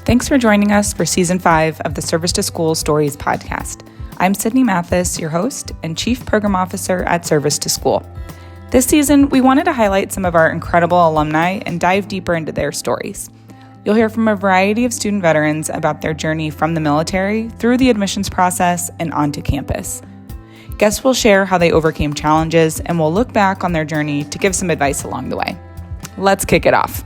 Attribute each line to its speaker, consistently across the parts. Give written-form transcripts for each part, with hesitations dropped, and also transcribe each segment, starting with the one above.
Speaker 1: Thanks for joining us for Season 5 of the Service to School Stories podcast. I'm Sydney Mathis, your host and Chief Program Officer at Service to School. This season, we wanted to highlight some of our incredible alumni and dive deeper into their stories. You'll hear from a variety of student veterans about their journey from the military through the admissions process and onto campus. Guests will share how they overcame challenges, and we'll look back on their journey to give some advice along the way. Let's kick it off.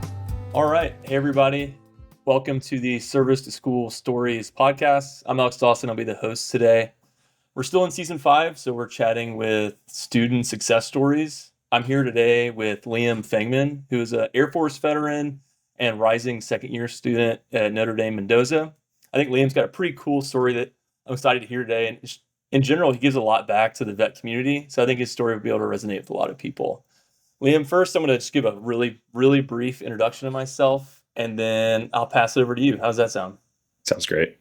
Speaker 2: All right. Hey, everybody. Welcome to the Service to School Stories podcast. I'm Alex Dawson. I'll be the host today. We're still in Season 5, so we're chatting with student success stories. I'm here today with Liam Fangman, who is an Air Force veteran and rising second-year student at Notre Mendoza. I think Liam's got a pretty cool story that I'm excited to hear today. And in general, he gives a lot back to the vet community, so I think his story will be able to resonate with a lot of people. Liam, first, I'm going to just give a really brief introduction of myself, and then I'll pass it over to you. How's that sound?
Speaker 3: Sounds great.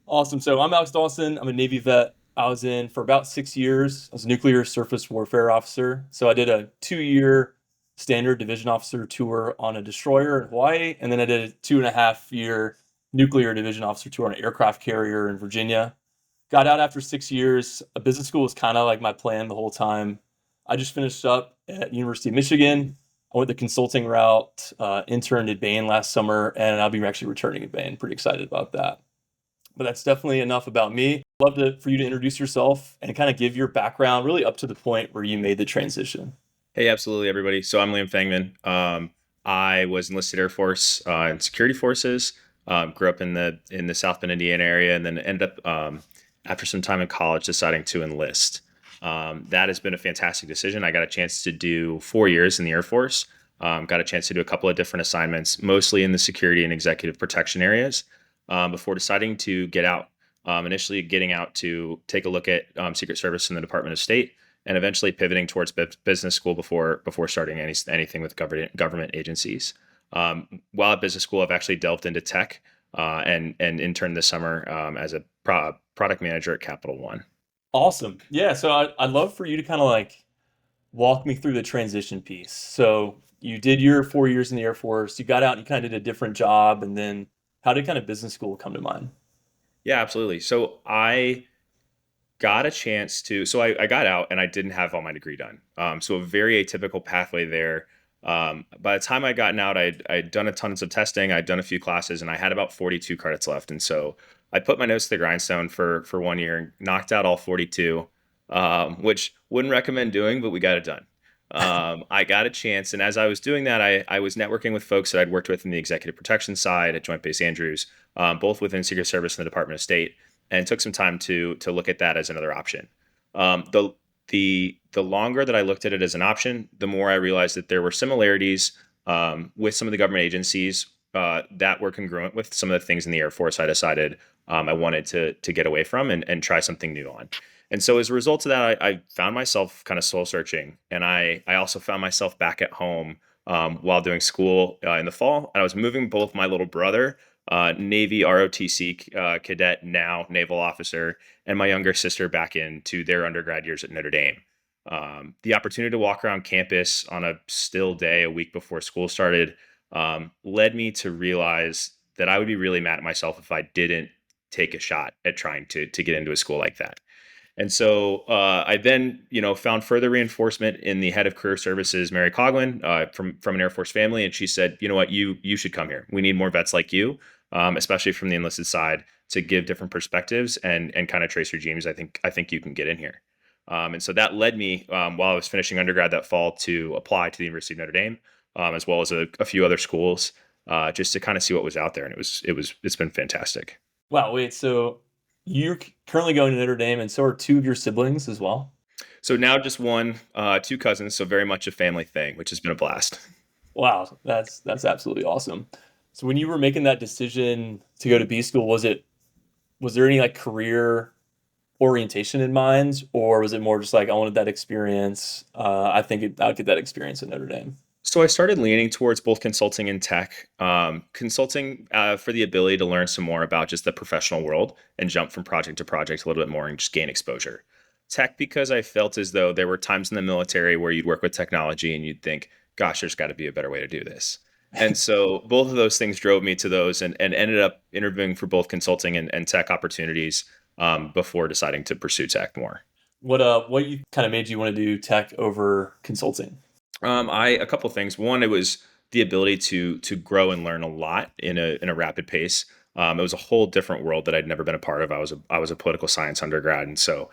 Speaker 2: Awesome. So I'm Alex Dawson. I'm a Navy vet. I was in for about 6 years. I was a nuclear surface warfare officer. So I did a 2-year standard division officer tour on a destroyer in Hawaii, and then I did a 2.5-year nuclear division officer tour on an aircraft carrier in Virginia. Got out after 6 years. A business school was kind of like my plan the whole time. I just finished up at University of Michigan. I went the consulting route, interned at Bain last summer, and I'll be actually returning at Bain. Pretty excited about that. But that's definitely enough about me. Love for you to introduce yourself and kind of give your background really up to the point where you made the transition.
Speaker 3: Hey, absolutely, everybody. So I'm Liam Fangman. I was enlisted Air Force in security forces. Grew up in the South Bend, Indiana area, and then ended up after some time in college deciding to enlist. That has been a fantastic decision. I got a chance to do 4 years in the Air Force. Got a chance to do a couple of different assignments, mostly in the security and executive protection areas, before deciding to get out. Initially getting out to take a look at Secret Service in the Department of State, and eventually pivoting towards business school before starting anything with government agencies. While at business school, I've actually delved into tech and interned this summer as a product manager at Capital One.
Speaker 2: Awesome. Yeah. So I'd love for you to kind of like walk me through the transition piece. So you did your 4 years in the Air Force, you got out and you kind of did a different job. And then how did kind of business school come to mind?
Speaker 3: Yeah, absolutely. So I got a chance to, I got out and I didn't have all my degree done. So a very atypical pathway there. By the time I'd gotten out, I'd done a tons of testing. I'd done a few classes and I had about 42 credits left. And so I put my nose to the grindstone for 1 year and knocked out all 42, which wouldn't recommend doing, but we got it done. I got a chance. And as I was doing that, I was networking with folks that I'd worked with in the executive protection side at Joint Base Andrews, both within Secret Service and the Department of State, and took some time to look at that as another option. The longer that I looked at it as an option, the more I realized that there were similarities with some of the government agencies that were congruent with some of the things in the Air Force I decided I wanted to get away from and try something new on. And so as a result of that, I found myself kind of soul searching. And I also found myself back at home while doing school in the fall. And I was moving both my little brother, Navy ROTC cadet, now naval officer, and my younger sister back into their undergrad years at Notre Dame. The opportunity to walk around campus on a still day a week before school started led me to realize that I would be really mad at myself if I didn't take a shot at trying to get into a school like that. And so I then, found further reinforcement in the head of career services, Mary Coughlin, from an Air Force family. And she said, you know what, you should come here. We need more vets like you, especially from the enlisted side, to give different perspectives and kind of trace your dreams. I think you can get in here. And so that led me, while I was finishing undergrad that fall, to apply to the University of Notre Dame, as well as a few other schools, just to kind of see what was out there. And it's been fantastic.
Speaker 2: Wow. Wait, so you're currently going to Notre Dame, and so are two of your siblings as well?
Speaker 3: So now just one, 2 cousins. So very much a family thing, which has been a blast.
Speaker 2: Wow. That's absolutely awesome. So when you were making that decision to go to B school, was there any like career orientation in mind, or was it more just like, I wanted that experience? I think I'll get that experience at Notre Dame.
Speaker 3: So I started leaning towards both consulting and tech. Consulting for the ability to learn some more about just the professional world and jump from project to project a little bit more and just gain exposure. Tech, because I felt as though there were times in the military where you'd work with technology and you'd think, gosh, there's got to be a better way to do this. And so both of those things drove me to those, and ended up interviewing for both consulting and tech opportunities before deciding to pursue tech more.
Speaker 2: What you kind of made you want to do tech over consulting?
Speaker 3: A couple of things. One, it was the ability to grow and learn a lot in a rapid pace. It was a whole different world that I'd never been a part of. I was a political science undergrad, and so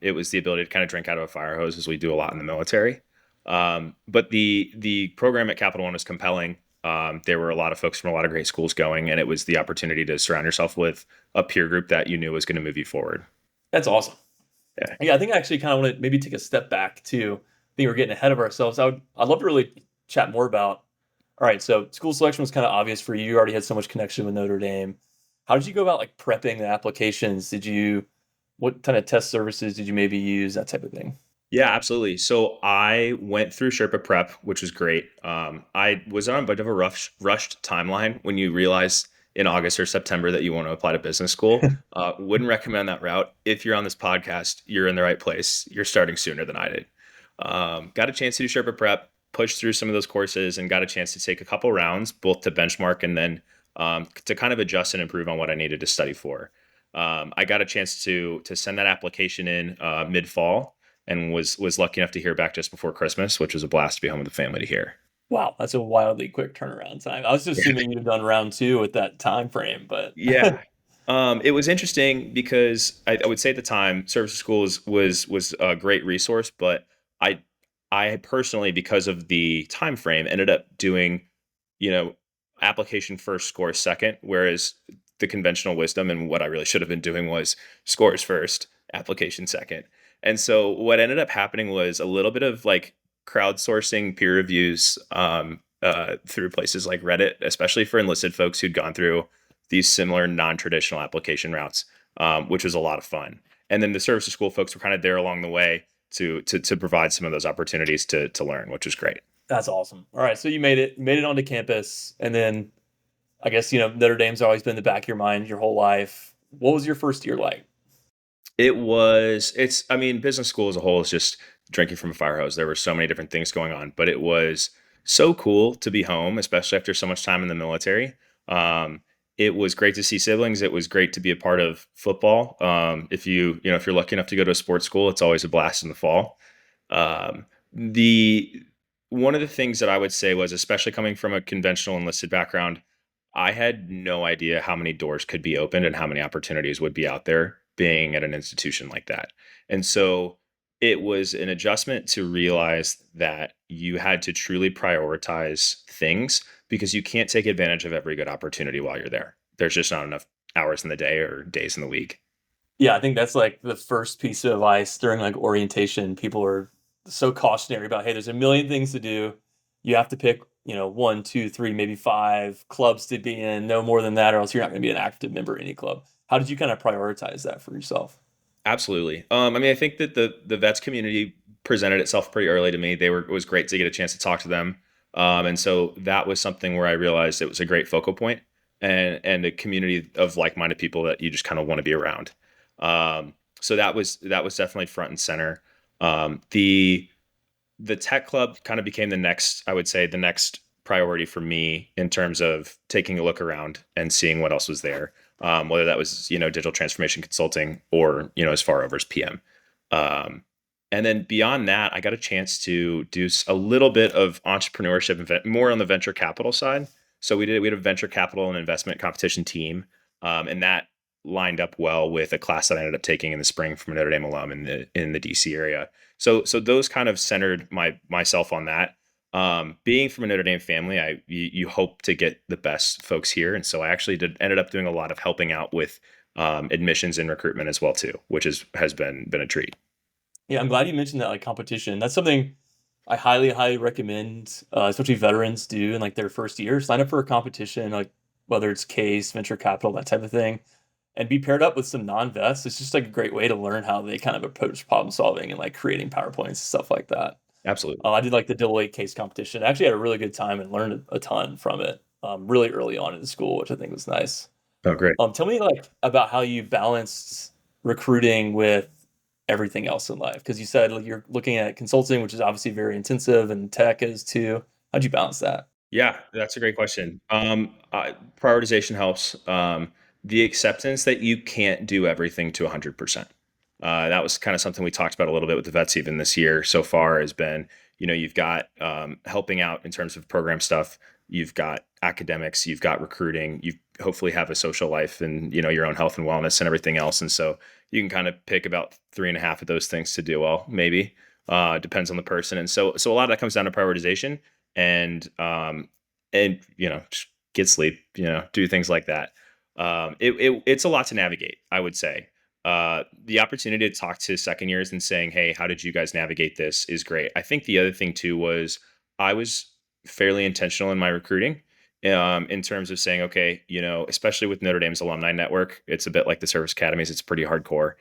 Speaker 3: it was the ability to kind of drink out of a fire hose, as we do a lot in the military. But the program at Capital One was compelling. There were a lot of folks from a lot of great schools going, and it was the opportunity to surround yourself with a peer group that you knew was going to move you forward.
Speaker 2: That's awesome.
Speaker 3: Yeah.
Speaker 2: Yeah, I think I actually kind of want to maybe take a step back too. I think we're getting ahead of ourselves. I'd love to really chat more about. All right, so school selection was kind of obvious for you. You already had so much connection with Notre Dame. How did you go about like prepping the applications? What kind of test services did you maybe use? That type of thing.
Speaker 3: Yeah, absolutely. So I went through Sherpa Prep, which was great. I was on a bit of a rushed timeline when you realize in August or September that you want to apply to business school. Wouldn't recommend that route. If you're on this podcast, you're in the right place. You're starting sooner than I did. Got a chance to do Sherpa Prep, pushed through some of those courses, and got a chance to take a couple rounds, both to benchmark and then to kind of adjust and improve on what I needed to study for. I got a chance to send that application in mid fall, and was lucky enough to hear back just before Christmas, which was a blast to be home with the family to hear.
Speaker 2: Wow, that's a wildly quick turnaround time. I was just assuming you'd have done round two with that time frame, but
Speaker 3: Yeah. It was interesting because I would say at the time, service school was a great resource, but I I personally, because of the time frame, ended up doing, you know, application first, score second, whereas the conventional wisdom and what I really should have been doing was scores first, application second. And so what ended up happening was a little bit of like crowdsourcing peer reviews through places like Reddit, especially for enlisted folks who'd gone through these similar non-traditional application routes, which was a lot of fun. And then the service to school folks were kind of there along the way to provide some of those opportunities to learn, which was great.
Speaker 2: that's awesome. All right, so you made it onto campus, and then I guess Notre Dame's always been in the back of your mind your whole life. What was your first year like?
Speaker 3: I mean, business school as a whole is just drinking from a fire hose. There were so many different things going on, but it was so cool to be home, especially after so much time in the military. Um, it was great to see siblings. It was great to be a part of football. If you're lucky enough to go to a sports school, it's always a blast in the fall. The One of the things that I would say was, especially coming from a conventional enlisted background, I had no idea how many doors could be opened and how many opportunities would be out there being at an institution like that. And so it was an adjustment to realize that you had to truly prioritize things because you can't take advantage of every good opportunity while you're there. There's just not enough hours in the day or days in the week.
Speaker 2: Yeah, I think that's like the first piece of advice during like orientation. People are so cautionary about, hey, there's a million things to do. You have to pick, one, two, three, maybe five clubs to be in, no more than that, or else you're not going to be an active member of any club. How did you kind of prioritize that for yourself?
Speaker 3: Absolutely. I mean, I think that the vets community presented itself pretty early to me. It was great to get a chance to talk to them, and so that was something where I realized it was a great focal point and a community of like minded people that you just kind of want to be around. So that was definitely front and center. The tech club kind of became I would say, the next priority for me in terms of taking a look around and seeing what else was there. Whether that was, digital transformation consulting or, as far over as PM. Um, and then beyond that, I got a chance to do a little bit of entrepreneurship, more on the venture capital side. So we had a venture capital and investment competition team. And that lined up well with a class that I ended up taking in the spring from a Notre Dame alum in the DC area. So those kind of centered myself on that. Being from a Notre Dame family, you hope to get the best folks here, and so I actually ended up doing a lot of helping out with admissions and recruitment as well too, which has been a treat.
Speaker 2: Yeah, I'm glad you mentioned that like competition. That's something I highly, highly recommend, especially veterans do in like their first year. Sign up for a competition, like whether it's case, venture capital, that type of thing, and be paired up with some non-vets. It's just like a great way to learn how they kind of approach problem solving and like creating PowerPoints and stuff like that.
Speaker 3: Absolutely.
Speaker 2: I did like the Deloitte case competition. I actually had a really good time and learned a ton from it really early on in school, which I think was nice.
Speaker 3: Oh, great.
Speaker 2: Tell me like about how you balanced recruiting with everything else in life, because you said like, you're looking at consulting, which is obviously very intensive, and tech is too. How'd you balance that?
Speaker 3: Yeah, that's a great question. Prioritization helps. The acceptance that you can't do everything to 100%. That was kind of something we talked about a little bit with the vets even this year so far has been, you've got helping out in terms of program stuff. You've got academics, you've got recruiting, you hopefully have a social life and, your own health and wellness and everything else. And so you can kind of pick about 3.5 of those things to do well, maybe. Depends on the person. And so a lot of that comes down to prioritization and just get sleep, do things like that. It's a lot to navigate, I would say. The opportunity to talk to second years and saying, hey, how did you guys navigate this is great. I think the other thing too was I was fairly intentional in my recruiting, in terms of saying, okay, especially with Notre Dame's alumni network, it's a bit like the service academies. It's pretty hardcore.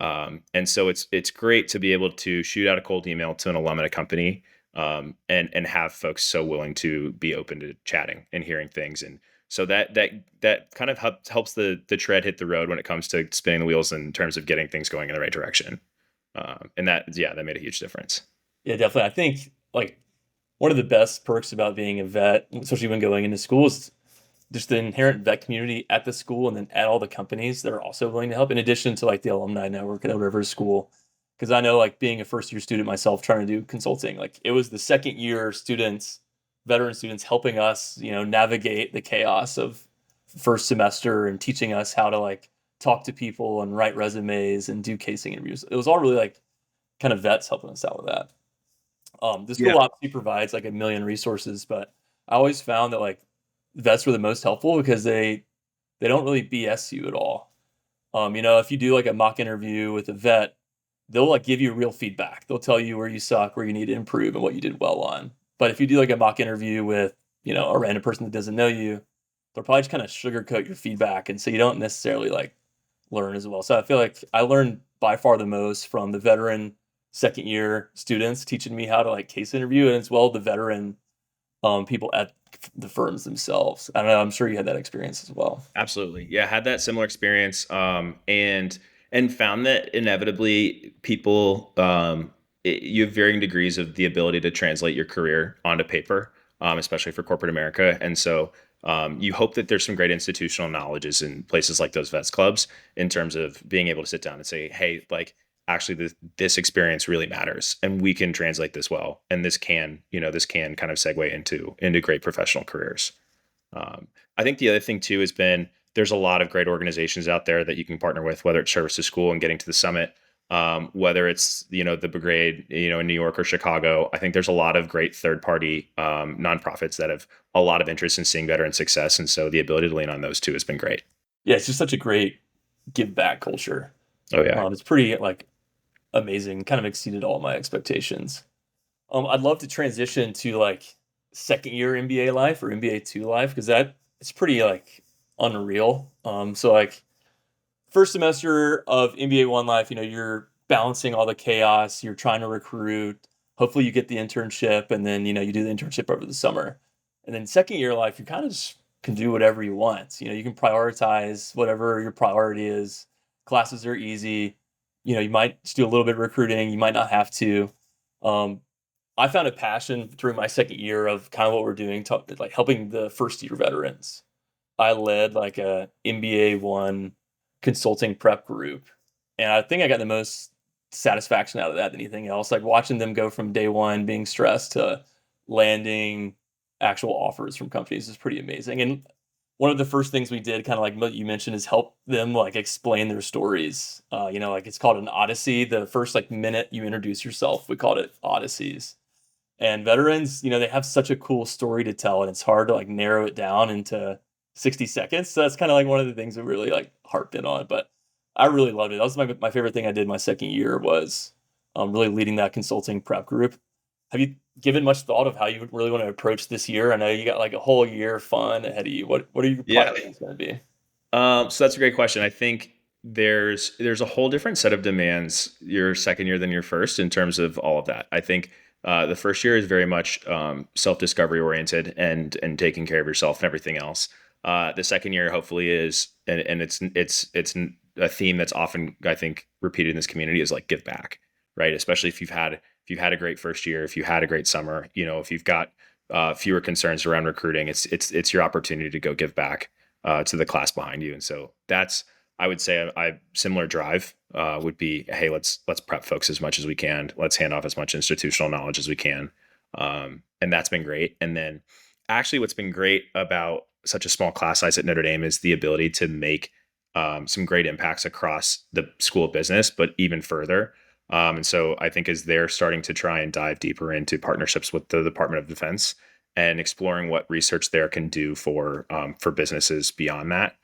Speaker 3: And so it's great to be able to shoot out a cold email to an alum at a company, and have folks so willing to be open to chatting and hearing things. And so that kind of helps the tread hit the road when it comes to spinning the wheels in terms of getting things going in the right direction. And that made a huge difference.
Speaker 2: Yeah, definitely. I think like one of the best perks about being a vet, especially when going into school, is just the inherent vet community at the school and then at all the companies that are also willing to help, in addition to like the alumni network at whatever school. Because I know, like, being a first year student myself, trying to do consulting, like it was the second year students, veteran students, helping us, navigate the chaos of first semester and teaching us how to like talk to people and write resumes and do casing interviews. It was all really like kind of vets helping us out with that. The school
Speaker 3: Yeah.
Speaker 2: obviously provides like a million resources, but I always found that like vets were the most helpful because they don't really BS you at all. If you do like a mock interview with a vet, they'll like give you real feedback. They'll tell you where you suck, where you need to improve, and what you did well on. But if you do like a mock interview with, a random person that doesn't know you, they'll probably just kind of sugarcoat your feedback, and so you don't necessarily like learn as well. So I feel like I learned by far the most from the veteran second year students teaching me how to like case interview, and as well the veteran people at the firms themselves. I don't know. I'm sure you had that experience as well.
Speaker 3: Absolutely. Yeah, had that similar experience, and found that inevitably people, you have varying degrees of the ability to translate your career onto paper, especially for corporate America. And so you hope that there's some great institutional knowledges in places like those vets clubs in terms of being able to sit down and say, hey, like actually this experience really matters and we can translate this well. And this can kind of segue into great professional careers. I think the other thing too has been there's a lot of great organizations out there that you can partner with, whether it's service to school and getting to the summit, whether it's the brigade, in New York or Chicago. I think there's a lot of great third party nonprofits that have a lot of interest in seeing veteran success, and so the ability to lean on those two has been great.
Speaker 2: Yeah, it's just such a great give back culture.
Speaker 3: Oh yeah,
Speaker 2: It's pretty like amazing. Kind of exceeded all my expectations. I'd love to transition to like second year MBA life or MBA two life because that it's pretty like unreal. So like first semester of MBA one life, you're balancing all the chaos. You're trying to recruit. Hopefully, you get the internship, and then you do the internship over the summer. And then second year life, you kind of just can do whatever you want. You can prioritize whatever your priority is. Classes are easy. You might just do a little bit of recruiting. You might not have to. Um, I found a passion through my second year of kind of what we're doing, like helping the first year veterans. I led like a MBA one consulting prep group, and I think I got the most satisfaction out of that than anything else. Like watching them go from day one being stressed to landing actual offers from companies is pretty amazing. And one of the first things we did, kind of like what you mentioned, is help them like explain their stories. Like it's called an odyssey. The first like minute you introduce yourself, we called it odysseys. And veterans, they have such a cool story to tell, and it's hard to like narrow it down into 60 seconds. So that's kind of like one of the things we really like harped in on. But I really loved it. That was my favorite thing I did my second year was really leading that consulting prep group. Have you given much thought of how you really want to approach this year? I know you got like a whole year of fun ahead of you. What are your
Speaker 3: yeah.
Speaker 2: priorities going to be?
Speaker 3: So that's a great question. I think there's a whole different set of demands your second year than your first in terms of all of that. I think the first year is very much self-discovery oriented and taking care of yourself and everything else. The second year hopefully is, and it's a theme that's often I think repeated in this community is like give back, right? Especially if you've had a great first year, if you had a great summer, if you've got fewer concerns around recruiting. It's your opportunity to go give back to the class behind you. And so that's, I would say, I similar drive would be, hey, let's prep folks as much as we can. Let's hand off as much institutional knowledge as we can. And that's been great. And then actually what's been great about such a small class size at Notre Dame is the ability to make some great impacts across the school of business, but even further. And so I think as they're starting to try and dive deeper into partnerships with the Department of Defense and exploring what research there can do for businesses beyond that,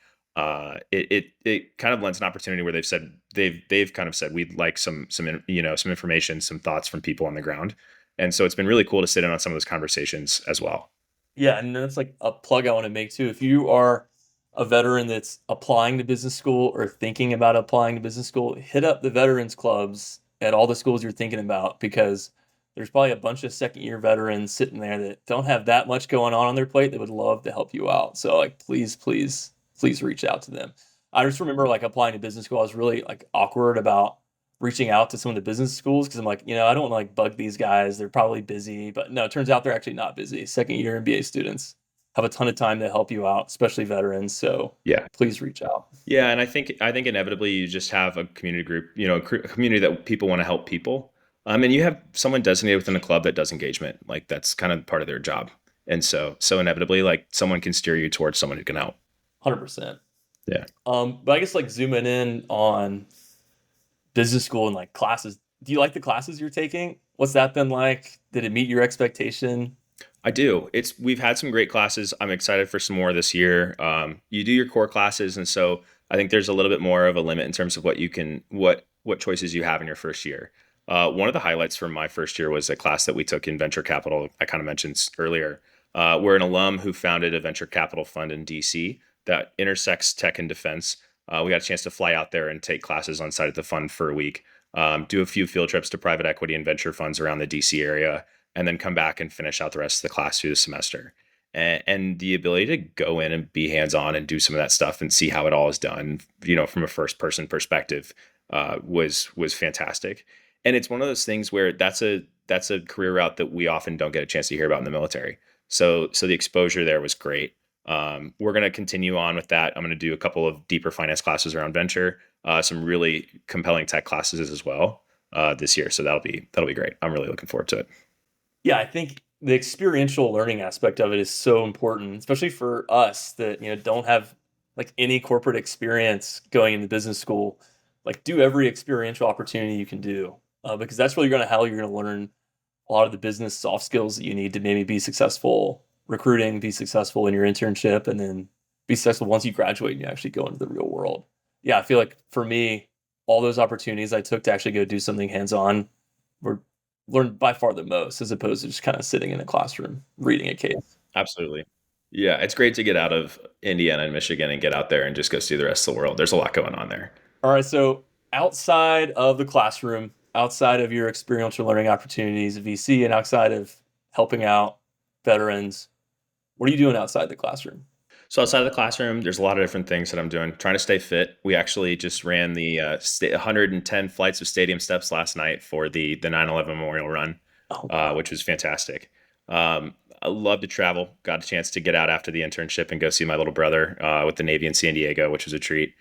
Speaker 3: it kind of lends an opportunity where they've kind of said we'd like some information, some thoughts from people on the ground. And so it's been really cool to sit in on some of those conversations as well.
Speaker 2: Yeah, and that's like a plug I want to make too. If you are a veteran that's applying to business school or thinking about applying to business school, hit up the veterans clubs at all the schools you're thinking about, because there's probably a bunch of second year veterans sitting there that don't have that much going on their plate that would love to help you out. So like, please reach out to them. I just remember like applying to business school, I was really like awkward about reaching out to some of the business schools because I'm like, I don't want to like bug these guys. They're probably busy, but no, it turns out they're actually not busy. Second year MBA students have a ton of time to help you out, especially veterans. So
Speaker 3: Yeah.
Speaker 2: please reach out.
Speaker 3: Yeah, and I think inevitably you just have a community group, a community that people want to help people. And you have someone designated within a club that does engagement, like that's kind of part of their job. And so inevitably, like someone can steer you towards someone who can help.
Speaker 2: 100%.
Speaker 3: Yeah.
Speaker 2: But I guess like zooming in on business school and like classes, do you like the classes you're taking? What's that been like? Did it meet your expectation?
Speaker 3: I do. We've had some great classes. I'm excited for some more this year. You do your core classes, and so I think there's a little bit more of a limit in terms of what choices you have in your first year. One of the highlights from my first year was a class that we took in venture capital. I kind of mentioned earlier. We're an alum who founded a venture capital fund in DC that intersects tech and defense. We got a chance to fly out there and take classes on site at the fund for a week, do a few field trips to private equity and venture funds around the DC area, and then come back and finish out the rest of the class through the semester. And the ability to go in and be hands-on and do some of that stuff and see how it all is done, from a first-person perspective, was fantastic. And it's one of those things where that's a career route that we often don't get a chance to hear about in the military. So the exposure there was great. We're going to continue on with that. I'm going to do a couple of deeper finance classes around venture, some really compelling tech classes as well this year. So that'll be great. I'm really looking forward to it.
Speaker 2: Yeah, I think the experiential learning aspect of it is so important, especially for us that don't have like any corporate experience going into business school. Like, do every experiential opportunity you can do, because that's really going to learn a lot of the business soft skills that you need to maybe be successful recruiting, be successful in your internship, and then be successful once you graduate and you actually go into the real world. Yeah, I feel like for me, all those opportunities I took to actually go do something hands-on were learned by far the most, as opposed to just kind of sitting in a classroom reading a case.
Speaker 3: Absolutely. Yeah, it's great to get out of Indiana and Michigan and get out there and just go see the rest of the world. There's a lot going on there.
Speaker 2: All right, so outside of the classroom, outside of your experiential learning opportunities at VC, and outside of helping out veterans, what are you doing outside the classroom?
Speaker 3: So outside of the classroom, there's a lot of different things that I'm doing. Trying to stay fit. We actually just ran the 110 flights of stadium steps last night for the 9/11 Memorial Run, which was fantastic. I love to travel. Got a chance to get out after the internship and go see my little brother with the Navy in San Diego, which was a treat.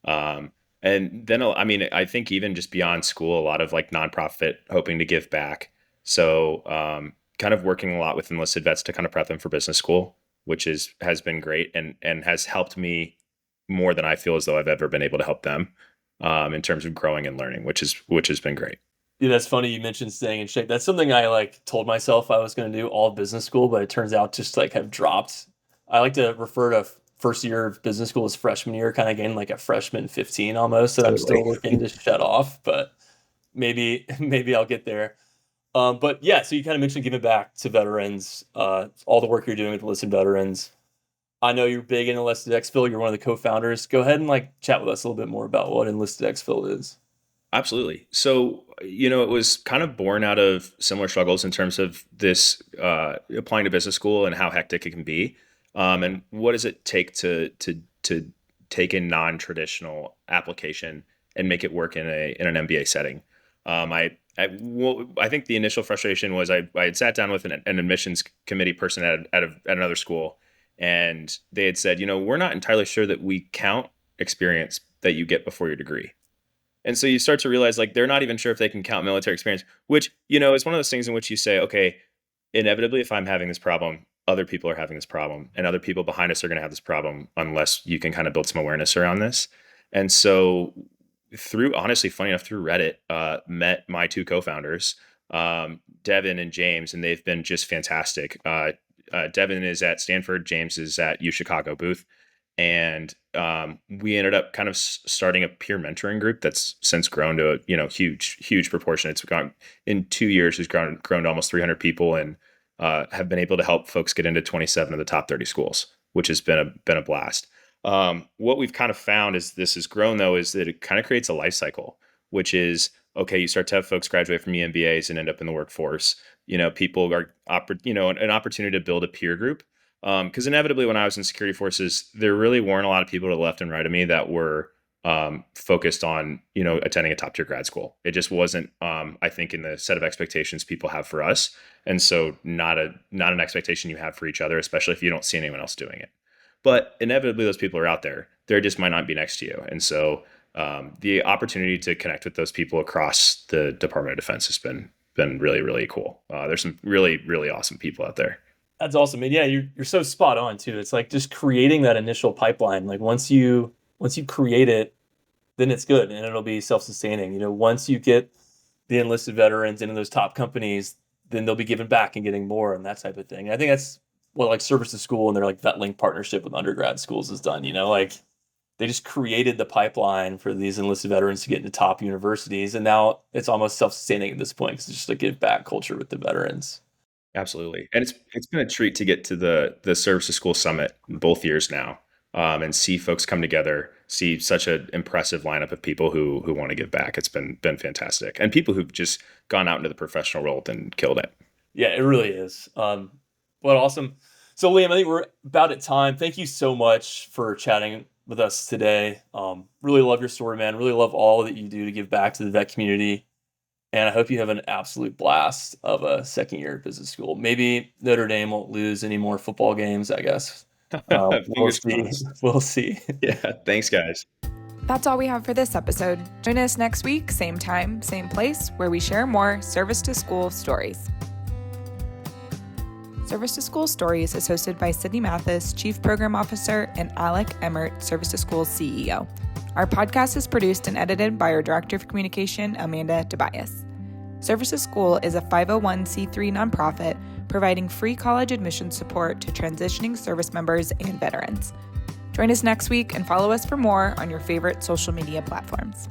Speaker 3: And then, I think even just beyond school, a lot of like nonprofit hoping to give back. So kind of working a lot with enlisted vets to kind of prep them for business school, which has been great and has helped me more than I feel as though I've ever been able to help them in terms of growing and learning, which has been great.
Speaker 2: Yeah, that's funny you mentioned staying in shape. That's something I like told myself I was going to do all of business school, but it turns out just like have dropped. I like to refer to first year of business school as freshman year, kind of getting like a freshman 15 almost that I'm still looking to shut off, but maybe I'll get there. But yeah, so you kind of mentioned giving back to veterans, all the work you're doing with enlisted veterans. I know you're big in Enlisted ExFil. You're one of the co-founders. Go ahead and like chat with us a little bit more about what Enlisted ExFil is.
Speaker 3: Absolutely. So, it was kind of born out of similar struggles in terms of this applying to business school and how hectic it can be. And what does it take to take a non-traditional application and make it work in an MBA setting? I think the initial frustration was I had sat down with an admissions committee person at another school, and they had said, we're not entirely sure that we count experience that you get before your degree. And so you start to realize like they're not even sure if they can count military experience, which, is one of those things in which you say, okay, inevitably, if I'm having this problem, other people are having this problem, and other people behind us are going to have this problem unless you can kind of build some awareness around this. And so honestly, funny enough, through Reddit, met my two co-founders, Devin and James, and they've been just fantastic. Devin is at Stanford, James is at UChicago Booth. And we ended up kind of starting a peer mentoring group that's since grown to a huge proportion. It's gone in 2 years. It's grown to almost 300 people, and have been able to help folks get into 27 of the top 30 schools, which has been a blast. What we've kind of found as this has grown, though, is that it kind of creates a life cycle, which is, okay, you start to have folks graduate from MBAs and end up in the workforce. People are an opportunity to build a peer group. Because inevitably, when I was in security forces, there really weren't a lot of people to the left and right of me that were focused on, attending a top tier grad school. It just wasn't, I think, in the set of expectations people have for us. And so not an expectation you have for each other, especially if you don't see anyone else doing it. But inevitably, those people are out there. They just might not be next to you. And so the opportunity to connect with those people across the Department of Defense has been really, really cool. There's some really, really awesome people out there.
Speaker 2: That's awesome, man. Yeah, you're so spot on too. It's like just creating that initial pipeline. Like once you create it, then it's good and it'll be self-sustaining. Once you get the enlisted veterans into those top companies, then they'll be giving back and getting more and that type of thing. And I think that's what like Service to School and their like VetLink partnership with undergrad schools has done. Like they just created the pipeline for these enlisted veterans to get into top universities, and now it's almost self-sustaining at this point because it's just a give back culture with the veterans.
Speaker 3: Absolutely. And it's been a treat to get to the Service to School Summit both years now, and see folks come together, see such an impressive lineup of people who want to give back. It's been fantastic. And people who've just gone out into the professional world and killed it.
Speaker 2: Yeah, it really is. Well, awesome. So Liam, I think we're about at time. Thank you so much for chatting with us today. Really love your story, man. Really love all that you do to give back to the vet community. And I hope you have an absolute blast of a second year at business school. Maybe Notre Dame won't lose any more football games, I guess. We'll see.
Speaker 3: Yeah. Thanks, guys.
Speaker 1: That's all we have for this episode. Join us next week, same time, same place, where we share more Service to School stories. Service to School Stories is hosted by Sydney Mathis, Chief Program Officer, and Alec Emmert, Service to School CEO. Our podcast is produced and edited by our Director of Communication, Amanda Tobias. Service to School is a 501c3 nonprofit providing free college admission support to transitioning service members and veterans. Join us next week and follow us for more on your favorite social media platforms.